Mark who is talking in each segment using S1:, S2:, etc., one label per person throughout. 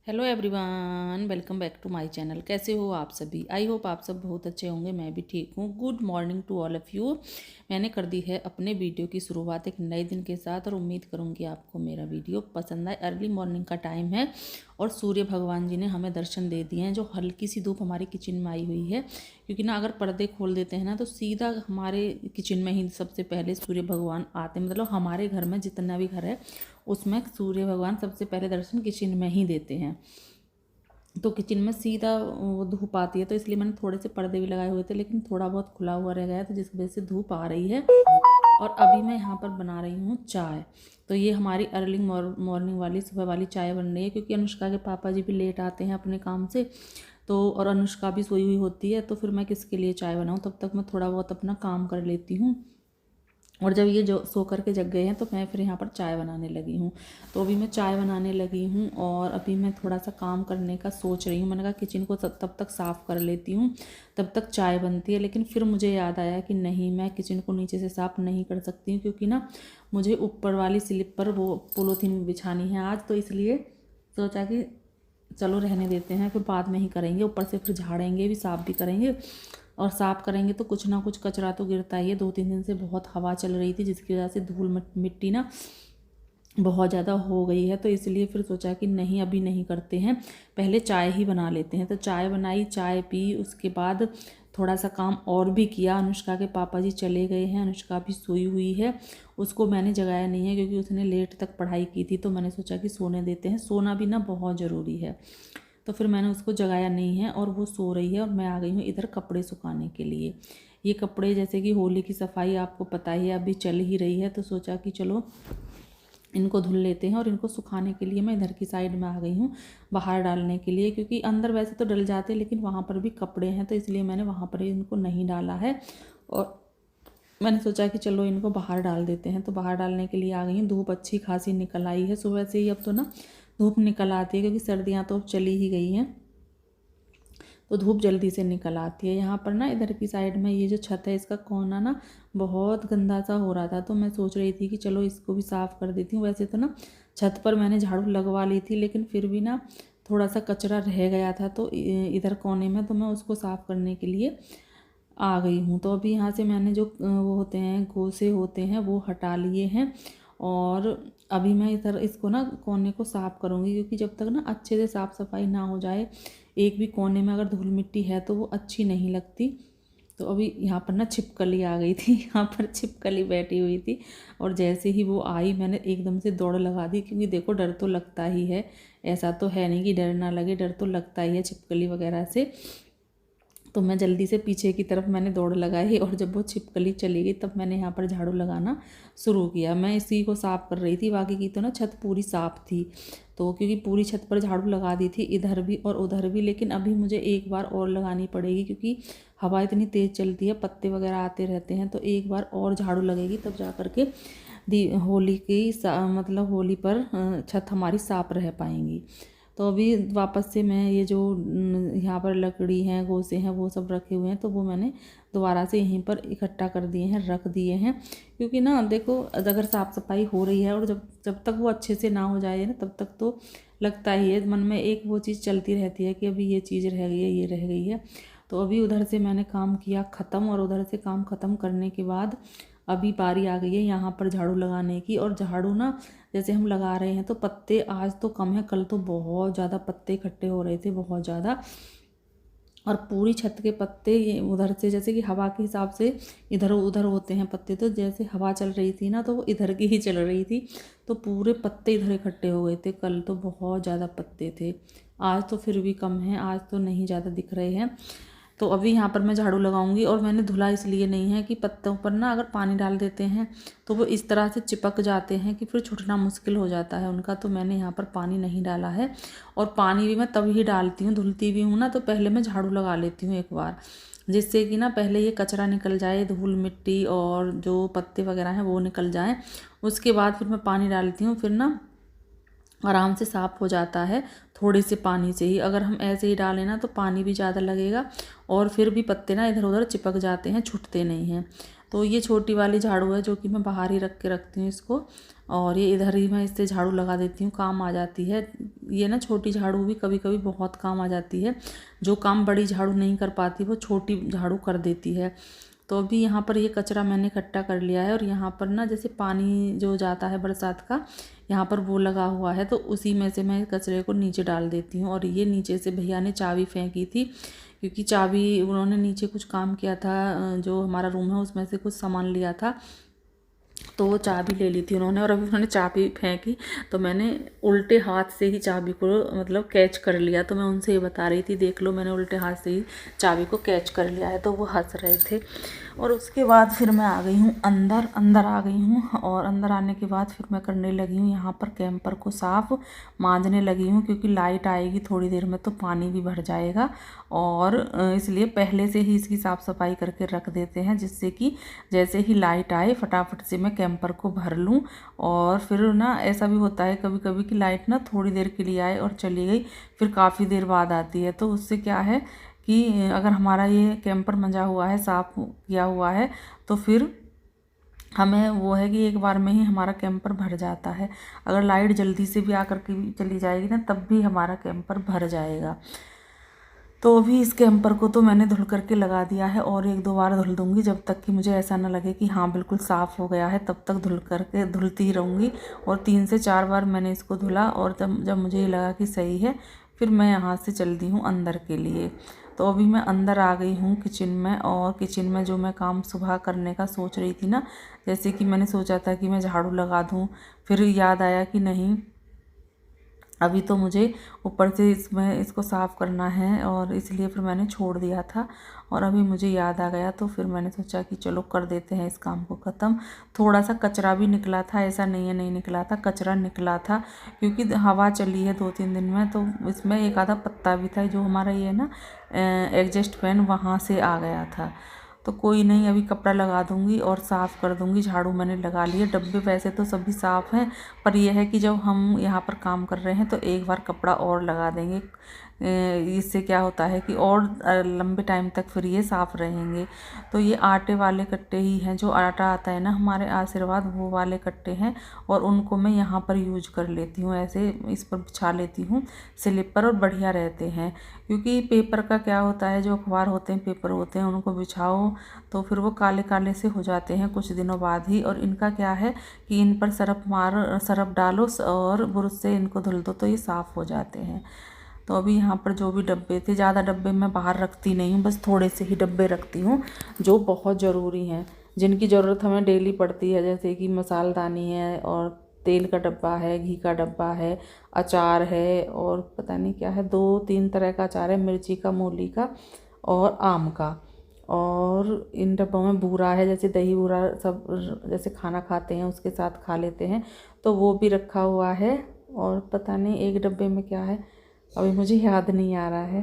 S1: Hello everyone, welcome back to my channel. कैसे हो आप सभी? आई होप आप सब बहुत अच्छे होंगे। मैं भी ठीक हूँ। Good morning to all of you. मैंने कर दी है अपने वीडियो की शुरुआत एक नए दिन के साथ और उम्मीद करूँगी आपको मेरा वीडियो पसंद आए। अर्ली मॉर्निंग का टाइम है और सूर्य भगवान जी ने हमें दर्शन दे दिए हैं। जो हल्की सी धूप हमारी किचन में आई हुई है, क्योंकि ना अगर पर्दे खोल देते हैं ना तो सीधा हमारे किचन में ही सबसे पहले सूर्य भगवान आते हैं। मतलब हमारे घर में जितना भी घर है उसमें सूर्य भगवान सबसे पहले दर्शन किचन में ही देते हैं। तो किचन में सीधा वो धूप आती है, तो इसलिए मैंने थोड़े से पर्दे भी लगाए हुए थे, लेकिन थोड़ा बहुत खुला हुआ रह गया, तो जिस वजह से धूप आ रही है। और अभी मैं यहाँ पर बना रही हूँ चाय। तो ये हमारी अर्ली मॉर्निंग वाली सुबह वाली चाय बन रही है, क्योंकि अनुष्का के पापा जी भी लेट आते हैं अपने काम से, तो और अनुष्का भी सोई हुई होती है, तो फिर मैं किसके लिए चाय बनाऊँ। तब तक मैं थोड़ा बहुत अपना काम कर लेती हूँ। और जब ये जो सो कर के जग गए हैं तो मैं फिर यहाँ पर चाय बनाने लगी हूँ। तो अभी मैं चाय बनाने लगी हूँ और अभी मैं थोड़ा सा काम करने का सोच रही हूँ। मैंने कहा किचन को तब तक साफ़ कर लेती हूँ, तब तक चाय बनती है। लेकिन फिर मुझे याद आया कि नहीं, मैं किचन को नीचे से साफ़ नहीं कर सकती हूँ, क्योंकि ना मुझे ऊपर वाली स्लिप पर वो पोलोथीन बिछानी है आज। तो इसलिए सोचा कि चलो रहने देते हैं, फिर बाद में ही करेंगे। ऊपर से फिर झाड़ेंगे भी, साफ़ भी करेंगे, और साफ़ करेंगे तो कुछ ना कुछ कचरा तो गिरता ही है। 2-3 दिन से बहुत हवा चल रही थी, जिसकी वजह से धूल मिट्टी ना बहुत ज़्यादा हो गई है। तो इसलिए फिर सोचा कि नहीं, अभी नहीं करते हैं, पहले चाय ही बना लेते हैं। तो चाय बनाई, चाय पी, उसके बाद थोड़ा सा काम और भी किया। अनुष्का के पापा जी चले गए हैं, अनुष्का भी सोई हुई है। उसको मैंने जगाया नहीं है, क्योंकि उसने लेट तक पढ़ाई की थी, तो मैंने सोचा कि सोने देते हैं। सोना भी ना बहुत ज़रूरी है, तो फिर मैंने उसको जगाया नहीं है और वो सो रही है। और मैं आ गई हूँ इधर कपड़े सुखाने के लिए। ये कपड़े जैसे कि होली की सफाई आपको पता ही है, अभी चल ही रही है, तो सोचा कि चलो इनको धुल लेते हैं। और इनको सुखाने के लिए मैं इधर की साइड में आ गई हूँ, बाहर डालने के लिए, क्योंकि अंदर वैसे तो डल जाते हैं, लेकिन वहाँ पर भी कपड़े हैं, तो इसलिए मैंने वहाँ पर इनको नहीं डाला है। और मैंने सोचा कि चलो इनको बाहर डाल देते हैं, तो बाहर डालने के लिए आ गई हूँ। धूप अच्छी खासी निकल आई है सुबह से ही। अब तो ना धूप निकल आती है, क्योंकि सर्दियाँ तो अब चली ही गई हैं, तो धूप जल्दी से निकल आती है। यहाँ पर ना इधर की साइड में ये जो छत है, इसका कोना ना बहुत गंदा सा हो रहा था, तो मैं सोच रही थी कि चलो इसको भी साफ़ कर देती हूँ। वैसे तो ना छत पर मैंने झाड़ू लगवा ली थी, लेकिन फिर भी ना थोड़ा सा कचरा रह गया था, तो इधर कोने में, तो मैं उसको साफ़ करने के लिए आ गई हूँ। तो अभी यहाँ से मैंने जो वो होते हैं, गोसे होते हैं, वो हटा लिए हैं। और अभी मैं इधर इसको ना कोने को साफ़ करूँगी, क्योंकि जब तक ना अच्छे से साफ़ सफाई ना हो जाए, एक भी कोने में अगर धूल मिट्टी है तो वो अच्छी नहीं लगती। तो अभी यहाँ पर ना छिपकली आ गई थी, यहाँ पर छिपकली बैठी हुई थी, और जैसे ही वो आई मैंने एकदम से दौड़ लगा दी, क्योंकि देखो डर तो लगता ही है। ऐसा तो है नहीं कि डर ना लगे, डर तो लगता ही है छिपकली वगैरह से। तो मैं जल्दी से पीछे की तरफ मैंने दौड़ लगाई, और जब वो छिपकली चली गई तब मैंने यहाँ पर झाड़ू लगाना शुरू किया। मैं इसी को साफ़ कर रही थी, बाकी की तो ना छत पूरी साफ़ थी, तो क्योंकि पूरी छत पर झाड़ू लगा दी थी, इधर भी और उधर भी। लेकिन अभी मुझे एक बार और लगानी पड़ेगी, क्योंकि हवा इतनी तेज़ चलती है, पत्ते वगैरह आते रहते हैं, तो एक बार और झाड़ू लगेगी, तब जा कर के होली की मतलब होली पर छत हमारी साफ़ रह पाएंगी। तो अभी वापस से मैं ये जो यहाँ पर लकड़ी हैं, गोसे हैं, वो सब रखे हुए हैं, तो वो मैंने दोबारा से यहीं पर इकट्ठा कर दिए हैं, रख दिए हैं। क्योंकि ना देखो, अगर साफ़ सफाई हो रही है और जब जब तक वो अच्छे से ना हो जाए ना, तब तक तो लगता ही है मन में, एक वो चीज़ चलती रहती है कि अभी ये चीज़ रह गई है, ये रह गई है। तो अभी उधर से मैंने काम किया ख़त्म, और उधर से काम ख़त्म करने के बाद अभी बारी आ गई है यहाँ पर झाड़ू लगाने की। और झाड़ू ना जैसे हम लगा रहे हैं, तो पत्ते आज तो कम है, कल तो बहुत ज़्यादा पत्ते इकट्ठे हो रहे थे, बहुत ज़्यादा। और पूरी छत के पत्ते ये उधर से, जैसे कि हवा के हिसाब से इधर उधर होते हैं पत्ते, तो जैसे हवा चल रही थी ना, तो वो इधर की ही चल रही थी, तो पूरे पत्ते इधर इकट्ठे हो गए थे। कल तो बहुत ज़्यादा पत्ते थे, आज तो फिर भी कम हैं, आज तो नहीं ज़्यादा दिख रहे हैं। तो अभी यहाँ पर मैं झाड़ू लगाऊंगी। और मैंने धुला इसलिए नहीं है कि पत्तों पर ना अगर पानी डाल देते हैं तो वो इस तरह से चिपक जाते हैं कि फिर छुटना मुश्किल हो जाता है उनका, तो मैंने यहाँ पर पानी नहीं डाला है। और पानी भी मैं तभी डालती हूँ, धुलती भी हूँ ना, तो पहले मैं झाड़ू लगा लेती हूँ एक बार, जिससे कि ना पहले ये कचरा निकल जाए, धूल मिट्टी और जो पत्ते वगैरह हैं वो निकल जाएँ। उसके बाद फिर मैं पानी डालती हूँ, फिर ना आराम से साफ़ हो जाता है थोड़े से पानी से ही। अगर हम ऐसे ही डालें ना तो पानी भी ज़्यादा लगेगा, और फिर भी पत्ते ना इधर उधर चिपक जाते हैं, छूटते नहीं हैं। तो ये छोटी वाली झाड़ू है जो कि मैं बाहर ही रख के रखती हूँ इसको, और ये इधर ही मैं इससे झाड़ू लगा देती हूँ, काम आ जाती है। ये ना छोटी झाड़ू भी कभी कभी बहुत काम आ जाती है, जो काम बड़ी झाड़ू नहीं कर पाती वो छोटी झाड़ू कर देती है। तो अभी यहाँ पर ये कचरा मैंने इकट्ठा कर लिया है, और यहाँ पर ना जैसे पानी जो जाता है बरसात का, यहाँ पर वो लगा हुआ है, तो उसी में से मैं कचरे को नीचे डाल देती हूँ। और ये नीचे से भैया ने चाबी फेंकी थी, क्योंकि चाबी उन्होंने नीचे कुछ काम किया था, जो हमारा रूम है उसमें से कुछ सामान लिया था, तो वो चाबी ले ली थी उन्होंने। और अभी उन्होंने चाबी फेंकी तो मैंने उल्टे हाथ से ही चाबी को मतलब कैच कर लिया। तो मैं उनसे ये बता रही थी, देख लो मैंने उल्टे हाथ से ही चाबी को कैच कर लिया है, तो वो हंस रहे थे। और उसके बाद फिर मैं आ गई हूँ अंदर आ गई हूँ, और अंदर आने के बाद फिर मैं करने लगी हूँ यहाँ पर कैंपर को साफ़, मांजने लगी हूँ, क्योंकि लाइट आएगी थोड़ी देर में तो पानी भी भर जाएगा, और इसलिए पहले से ही इसकी साफ़ सफाई करके रख देते हैं, जिससे कि जैसे ही लाइट आए फटाफट से मैं कैंपर को भर लूँ। और फिर ना ऐसा भी होता है कभी कभी कि लाइट ना थोड़ी देर के लिए आए और चली गई, फिर काफ़ी देर बाद आती है, तो उससे क्या है कि अगर हमारा ये कैंपर मंजा हुआ है, साफ़ किया हुआ है, तो फिर हमें वो है कि एक बार में ही हमारा कैंपर भर जाता है। अगर लाइट जल्दी से भी आकर के चली जाएगी ना, तब भी हमारा कैंपर भर जाएगा। तो अभी इस कैंपर को तो मैंने धुल करके लगा दिया है, और एक दो बार धुल दूँगी, जब तक कि मुझे ऐसा ना लगे कि हाँ बिल्कुल साफ़ हो गया है, तब तक धुलती ही रहूँगी। और 3 से 4 बार मैंने इसको धुला, और जब मुझे ये लगा कि सही है, फिर मैं यहाँ से चल दी हूँ अंदर के लिए। तो अभी मैं अंदर आ गई हूँ किचन में, और किचन में जो मैं काम सुबह करने का सोच रही थी ना, जैसे कि मैंने सोचा था कि मैं झाड़ू लगा दूँ, फिर याद आया कि नहीं, अभी तो मुझे ऊपर से इसको साफ़ करना है, और इसलिए फिर मैंने छोड़ दिया था। और अभी मुझे याद आ गया, तो फिर मैंने सोचा कि चलो कर देते हैं इस काम को ख़त्म। थोड़ा सा कचरा भी निकला था, ऐसा नहीं है नहीं निकला था, कचरा निकला था, क्योंकि हवा चली है 2-3 दिन में, तो इसमें एक आधा पत्ता भी था, जो हमारा ये ना एग्जॉस्ट फैन वहाँ से आ गया था। तो कोई नहीं, अभी कपड़ा लगा दूंगी और साफ़ कर दूंगी। झाड़ू मैंने लगा लिए, डब्बे वैसे तो सभी साफ़ हैं, पर यह है कि जब हम यहाँ पर काम कर रहे हैं तो एक बार कपड़ा और लगा देंगे। इससे क्या होता है कि और लंबे टाइम तक फिर ये साफ़ रहेंगे। तो ये आटे वाले कट्टे ही हैं, जो आटा आता है ना हमारे आशीर्वाद, वो वाले कट्टे हैं, और उनको मैं यहाँ पर यूज कर लेती हूँ, ऐसे इस पर बिछा लेती हूँ स्लिप पर, और बढ़िया रहते हैं। क्योंकि पेपर का क्या होता है, जो अखबार होते हैं, पेपर होते हैं, उनको बिछाओ तो फिर वो काले काले से हो जाते हैं कुछ दिनों बाद ही। और इनका क्या है कि इन पर सरफ डालो और ब्रश से इनको धुल दो, तो ये साफ़ हो जाते हैं। तो अभी यहाँ पर जो भी डब्बे थे, ज़्यादा डब्बे मैं बाहर रखती नहीं हूँ, बस थोड़े से ही डब्बे रखती हूँ जो बहुत ज़रूरी हैं, जिनकी ज़रूरत हमें डेली पड़ती है, जैसे कि मसालदानी है, और तेल का डब्बा है, घी का डब्बा है, अचार है, और पता नहीं क्या है, 2-3 तरह का अचार है, मिर्ची का, मूली का और आम का। और इन डब्बों में बूरा है, जैसे दही बूरा सब जैसे खाना खाते हैं उसके साथ खा लेते हैं, तो वो भी रखा हुआ है। और पता नहीं एक डब्बे में क्या है, अभी मुझे याद नहीं आ रहा है।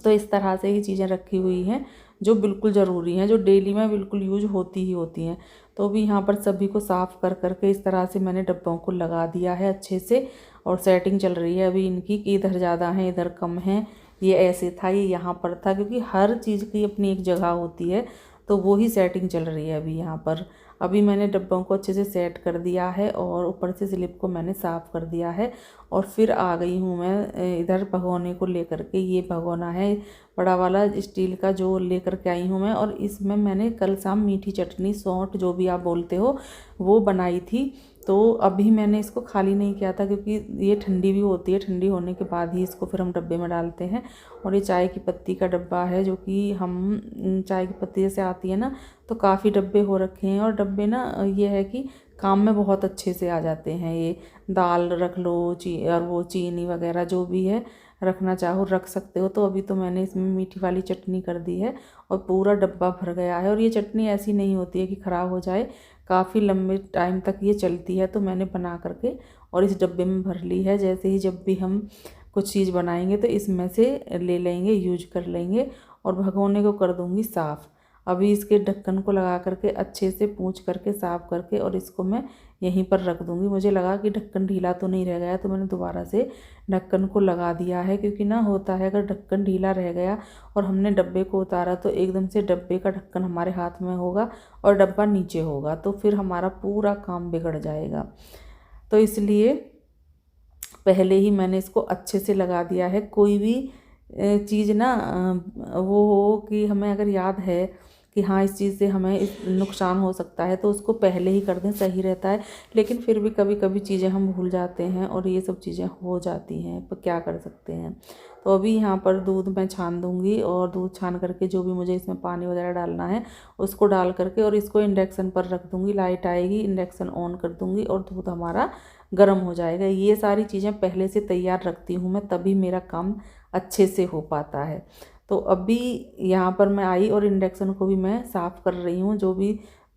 S1: तो इस तरह से ही चीज़ें रखी हुई हैं जो बिल्कुल ज़रूरी हैं, जो डेली में बिल्कुल यूज होती ही होती हैं। तो अभी यहाँ पर सभी को साफ़ कर करके इस तरह से मैंने डब्बों को लगा दिया है अच्छे से, और सेटिंग चल रही है अभी इनकी कि इधर ज़्यादा हैं इधर कम हैं, ये ऐसे था, ये यहाँ पर था, क्योंकि हर चीज़ की अपनी एक जगह होती है, तो वो ही सेटिंग चल रही है अभी यहाँ पर। अभी मैंने डब्बों को अच्छे से सेट कर दिया है, और ऊपर से स्लिप को मैंने साफ़ कर दिया है। और फिर आ गई हूँ मैं इधर भगोने को लेकर के। ये भगोना है बड़ा वाला स्टील का, जो लेकर के आई हूँ मैं, और इसमें मैंने कल शाम मीठी चटनी, सौंठ जो भी आप बोलते हो, वो बनाई थी। तो अभी मैंने इसको खाली नहीं किया था, क्योंकि ये ठंडी भी होती है, ठंडी होने के बाद ही इसको फिर हम डब्बे में डालते हैं। और ये चाय की पत्ती का डब्बा है, जो कि हम चाय की पत्ती जैसे आती है ना, तो काफ़ी डब्बे हो रखे हैं। और डब्बे ना ये है कि काम में बहुत अच्छे से आ जाते हैं। ये दाल रख लो, और वो चीनी वगैरह जो भी है रखना चाहो रख सकते हो। तो अभी तो मैंने इसमें मीठी वाली चटनी कर दी है, और पूरा डब्बा भर गया है। और ये चटनी ऐसी नहीं होती है कि ख़राब हो जाए, काफ़ी लंबे टाइम तक ये चलती है। तो मैंने बना करके और इस डब्बे में भर ली है। जैसे ही जब भी हम कुछ चीज़ बनाएंगे तो इसमें से ले लेंगे, यूज कर लेंगे। और भगोने को कर दूँगी साफ़। अभी इसके ढक्कन को लगा करके अच्छे से पोंछ करके साफ़ करके और इसको मैं यहीं पर रख दूँगी। मुझे लगा कि ढक्कन ढीला तो नहीं रह गया, तो मैंने दोबारा से ढक्कन को लगा दिया है, क्योंकि ना होता है अगर ढक्कन ढीला रह गया और हमने डब्बे को उतारा तो एकदम से डब्बे का ढक्कन हमारे हाथ में होगा और डब्बा नीचे होगा, तो फिर हमारा पूरा काम बिगड़ जाएगा। तो इसलिए पहले ही मैंने इसको अच्छे से लगा दिया है। कोई भी चीज़ ना वो हो कि हमें अगर याद है कि हाँ इस चीज़ से हमें इस नुकसान हो सकता है, तो उसको पहले ही कर दें, सही रहता है। लेकिन फिर भी कभी कभी चीज़ें हम भूल जाते हैं और ये सब चीज़ें हो जाती हैं, पर क्या कर सकते हैं। तो अभी यहाँ पर दूध मैं छान दूँगी और दूध छान करके जो भी मुझे इसमें पानी वगैरह डालना है उसको डाल करके और इसको इंडक्शन पर रख दूँगी। लाइट आएगी, इंडक्शन ऑन कर दूँगी और दूध हमारा गर्म हो जाएगा। ये सारी चीज़ें पहले से तैयार रखती हूँ मैं, तभी मेरा काम अच्छे से हो पाता है। तो अभी यहाँ पर मैं आई और इंडक्शन को भी मैं साफ़ कर रही हूँ, जो भी,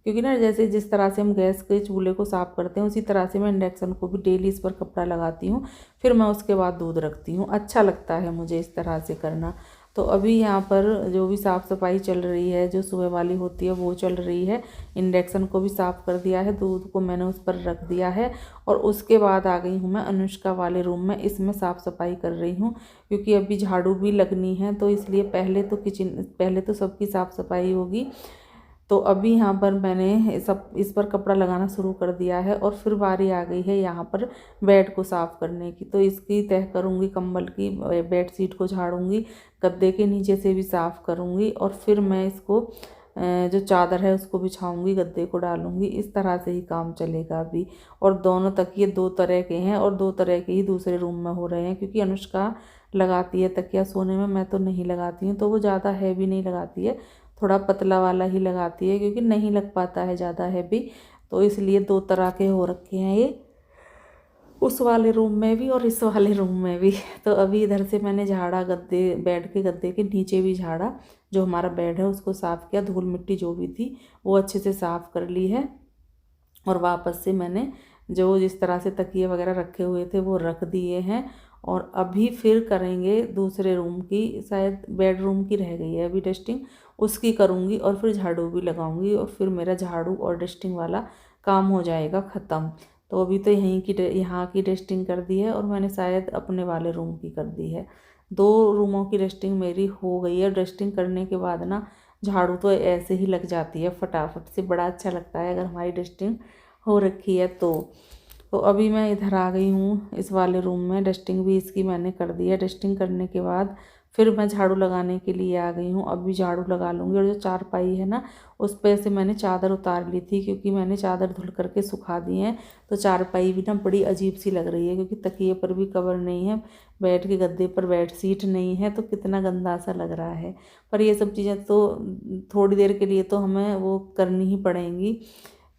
S1: क्योंकि ना जैसे जिस तरह से हम गैस के चूल्हे को साफ़ करते हैं उसी तरह से मैं इंडक्शन को भी डेली इस पर कपड़ा लगाती हूँ, फिर मैं उसके बाद दूध रखती हूँ। अच्छा लगता है मुझे इस तरह से करना। तो अभी यहाँ पर जो भी साफ़ सफाई चल रही है, जो सुबह वाली होती है वो चल रही है। इंडक्शन को भी साफ़ कर दिया है, दूध को मैंने उस पर रख दिया है और उसके बाद आ गई हूँ मैं अनुष्का वाले रूम में। इसमें साफ़ सफाई कर रही हूँ क्योंकि अभी झाड़ू भी लगनी है, तो इसलिए पहले तो सबकी साफ़ सफाई होगी। तो अभी यहाँ पर मैंने सब इस पर कपड़ा लगाना शुरू कर दिया है और फिर बारी आ गई है यहाँ पर बेड को साफ़ करने की। तो इसकी तह करूँगी, कंबल की, बेड शीट को झाड़ूंगी, गद्दे के नीचे से भी साफ़ करूँगी और फिर मैं इसको जो चादर है उसको बिछाऊंगी, गद्दे को डालूंगी। इस तरह से ही काम चलेगा अभी। और दोनों तकिए 2 तरह के हैं और 2 तरह के ही दूसरे रूम में हो रहे हैं, क्योंकि अनुष्का लगाती है तकिया सोने में, मैं तो नहीं लगाती हूँ। तो वो ज़्यादा हैवी नहीं लगाती है, थोड़ा पतला वाला ही लगाती है, क्योंकि नहीं लग पाता है ज़्यादा हैवी। तो इसलिए 2 तरह के हो रखे हैं ये, उस वाले रूम में भी और इस वाले रूम में भी। तो अभी इधर से मैंने झाड़ा, गद्दे, बेड के गद्दे के नीचे भी झाड़ा, जो हमारा बेड है उसको साफ़ किया, धूल मिट्टी जो भी थी वो अच्छे से साफ़ कर ली है। और वापस से मैंने जो जिस तरह से तकिए वगैरह रखे हुए थे वो रख दिए हैं। और अभी फिर करेंगे दूसरे रूम की, शायद बेडरूम की रह गई है अभी डस्टिंग, उसकी करूँगी और फिर झाड़ू भी लगाऊंगी और फिर मेरा झाड़ू और डस्टिंग वाला काम हो जाएगा ख़त्म। तो अभी तो यहाँ की डस्टिंग कर दी है और मैंने शायद अपने वाले रूम की कर दी है। 2 रूमों की डस्टिंग मेरी हो गई है। डस्टिंग करने के बाद ना झाड़ू तो ऐसे ही लग जाती है फटाफट से, बड़ा अच्छा लगता है अगर हमारी डस्टिंग हो रखी है तो अभी मैं इधर आ गई हूँ इस वाले रूम में। डस्टिंग भी इसकी मैंने कर दी है। डस्टिंग करने के बाद फिर मैं झाड़ू लगाने के लिए आ गई हूँ। अभी झाड़ू लगा लूँगी। और जो चारपाई है ना उस पर से मैंने चादर उतार ली थी, क्योंकि मैंने चादर धुल करके सुखा दी है। तो चारपाई भी ना बड़ी अजीब सी लग रही है, क्योंकि तकिए पर भी कवर नहीं है, बेड के गद्दे पर बेड शीट नहीं है, तो कितना गंदा सा लग रहा है। पर ये सब चीज़ें तो थोड़ी देर के लिए तो हमें वो करनी ही पड़ेंगी,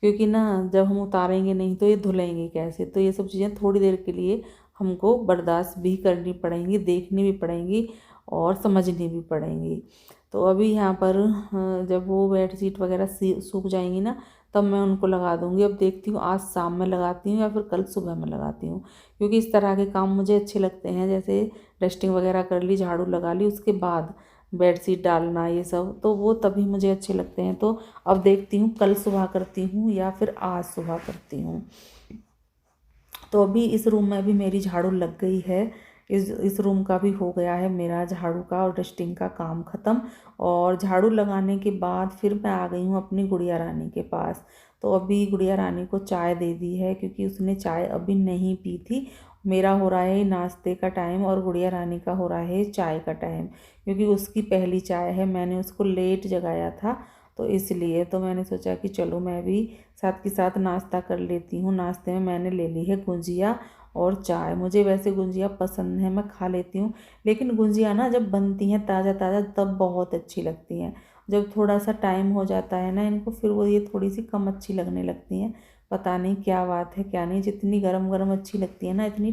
S1: क्योंकि ना जब हम उतारेंगे नहीं तो ये धुलेंगे कैसे। तो ये सब चीज़ें थोड़ी देर के लिए हमको बर्दाश्त भी करनी पड़ेंगी, देखनी भी पड़ेंगी और समझनी भी पड़ेंगी। तो अभी यहाँ पर जब वो बेड शीट वगैरह सूख जाएंगी ना तब मैं उनको लगा दूँगी। अब देखती हूँ आज शाम में लगाती हूँ या फिर कल सुबह में लगाती हूँ, क्योंकि इस तरह के काम मुझे अच्छे लगते हैं। जैसे डस्टिंग वगैरह कर ली, झाड़ू लगा ली, उसके बाद बेड शीट डालना, ये सब तो वो तभी मुझे अच्छे लगते हैं। तो अब देखती हूँ कल सुबह करती हूँ या फिर आज सुबह करती हूँ। तो अभी इस रूम में भी मेरी झाड़ू लग गई है। इस रूम का भी हो गया है मेरा झाड़ू का और डस्टिंग का काम ख़त्म। और झाड़ू लगाने के बाद फिर मैं आ गई हूँ अपनी गुड़िया रानी के पास। तो अभी गुड़िया रानी को चाय दे दी है, क्योंकि उसने चाय अभी नहीं पी थी। मेरा हो रहा है नाश्ते का टाइम और गुड़िया रानी का हो रहा है चाय का टाइम, क्योंकि उसकी पहली चाय है। मैंने उसको लेट जगाया था, तो इसलिए तो मैंने सोचा कि चलो मैं भी साथ के साथ नाश्ता कर लेती हूँ। नाश्ते में मैंने ले ली है गुंजिया और चाय। मुझे वैसे गुंजिया पसंद है, मैं खा लेती हूँ, लेकिन गुंजिया ना जब बनती हैं ताज़ा ताज़ा तब बहुत अच्छी लगती हैं। जब थोड़ा सा टाइम हो जाता है ना इनको, फिर वो ये थोड़ी सी कम अच्छी लगने लगती हैं। पता नहीं क्या बात है क्या नहीं, जितनी गरम गरम अच्छी लगती है ना इतनी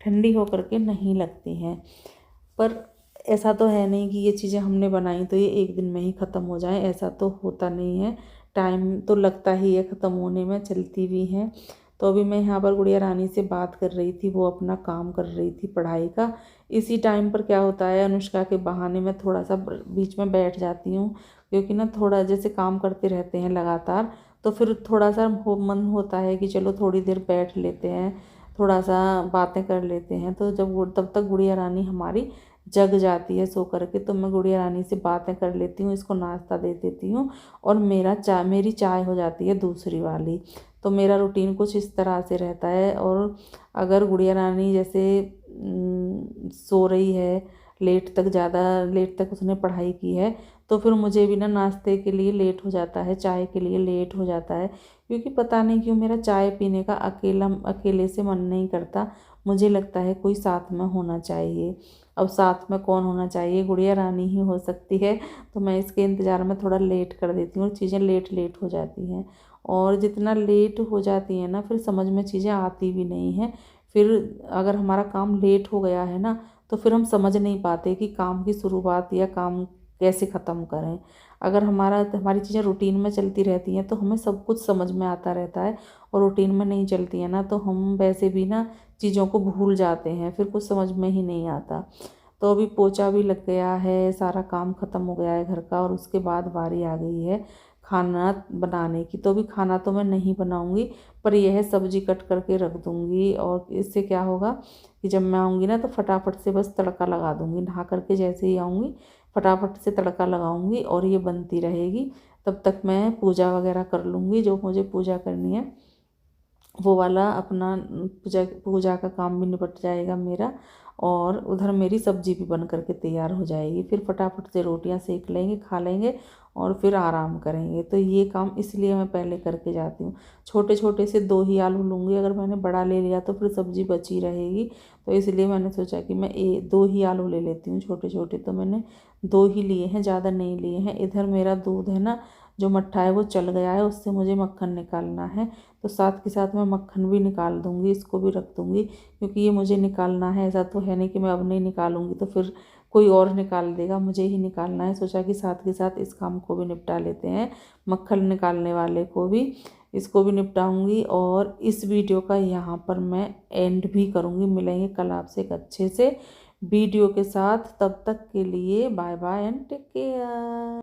S1: ठंडी होकर के नहीं लगती हैं। पर ऐसा तो है नहीं कि ये चीज़ें हमने बनाई तो ये एक दिन में ही ख़त्म हो जाए, ऐसा तो होता नहीं है। टाइम तो लगता ही है ख़त्म होने में, चलती भी हैं। तो अभी मैं यहाँ पर गुड़िया रानी से बात कर रही थी, वो अपना काम कर रही थी पढ़ाई का। इसी टाइम पर क्या होता है, अनुष्का के बहाने मैं थोड़ा सा बीच में बैठ जाती हूँ, क्योंकि ना थोड़ा जैसे काम करते रहते हैं लगातार, तो फिर थोड़ा सा मन होता है कि चलो थोड़ी देर बैठ लेते हैं, थोड़ा सा बातें कर लेते हैं। तो तब तक गुड़िया रानी हमारी जग जाती है सो करके, तो मैं गुड़िया रानी से बातें कर लेती हूँ, इसको नाश्ता दे देती हूँ और मेरी चाय हो जाती है दूसरी वाली। तो मेरा रूटीन कुछ इस तरह से रहता है। और अगर गुड़िया रानी जैसे सो रही है, ज़्यादा लेट तक उसने पढ़ाई की है, तो फिर मुझे भी ना नाश्ते के लिए लेट हो जाता है, चाय के लिए लेट हो जाता है, क्योंकि पता नहीं क्यों मेरा चाय पीने का अकेले से मन नहीं करता। मुझे लगता है कोई साथ में होना चाहिए। अब साथ में कौन होना चाहिए? गुड़िया रानी ही हो सकती है। तो मैं इसके इंतज़ार में थोड़ा लेट कर देती हूँ और चीज़ें लेट लेट हो जाती हैं। और जितना लेट हो जाती है ना, फिर समझ में चीज़ें आती भी नहीं हैं। फिर अगर हमारा काम लेट हो गया है ना, तो फिर हम समझ नहीं पाते कि काम की शुरुआत या काम कैसे ख़त्म करें। अगर हमारी चीज़ें रूटीन में चलती रहती हैं तो हमें सब कुछ समझ में आता रहता है, और रूटीन में नहीं चलती हैं ना, तो हम वैसे भी ना चीज़ों को भूल जाते हैं, फिर कुछ समझ में ही नहीं आता। तो अभी पोछा भी लग गया है, सारा काम ख़त्म हो गया है घर का, और उसके बाद बारी आ गई है खाना बनाने की। तो अभी खाना तो मैं नहीं बनाऊंगी, पर यह है सब्जी कट करके रख दूंगी। और इससे क्या होगा कि जब मैं आऊँगी ना, तो फटाफट से बस तड़का लगा दूंगी। नहा करके जैसे ही आऊँगी फटाफट से तड़का लगाऊंगी और ये बनती रहेगी। तब तक मैं पूजा वगैरह कर लूँगी, जो मुझे पूजा करनी है वो वाला अपना पूजा पूजा का काम भी निपट जाएगा मेरा, और उधर मेरी सब्जी भी बन करके तैयार हो जाएगी। फिर फटाफट से रोटियां सेक लेंगे, खा लेंगे और फिर आराम करेंगे। तो ये काम इसलिए मैं पहले करके जाती हूँ। छोटे छोटे से 2 ही आलू लूँगी, अगर मैंने बड़ा ले लिया तो फिर सब्जी बची रहेगी। तो इसलिए मैंने सोचा कि मैं 2 ही आलू ले लेती हूँ छोटे छोटे। तो मैंने 2 ही लिए हैं, ज़्यादा नहीं लिए हैं। इधर मेरा दूध है ना, जो मट्ठा है वो चल गया है, उससे मुझे मक्खन निकालना है। तो साथ के साथ मैं मक्खन भी निकाल दूँगी, इसको भी रख दूँगी, क्योंकि ये मुझे निकालना है। ऐसा तो है नहीं कि मैं अब नहीं निकालूँगी तो फिर कोई और निकाल देगा, मुझे ही निकालना है। सोचा कि साथ के साथ इस काम को भी निपटा लेते हैं, मक्खन निकालने वाले को भी, इसको भी निपटाऊँगी। और इस वीडियो का यहाँ पर मैं एंड भी करूँगी। मिलेंगे कल आपसे एक अच्छे से वीडियो के साथ। तब तक के लिए bye bye and take care.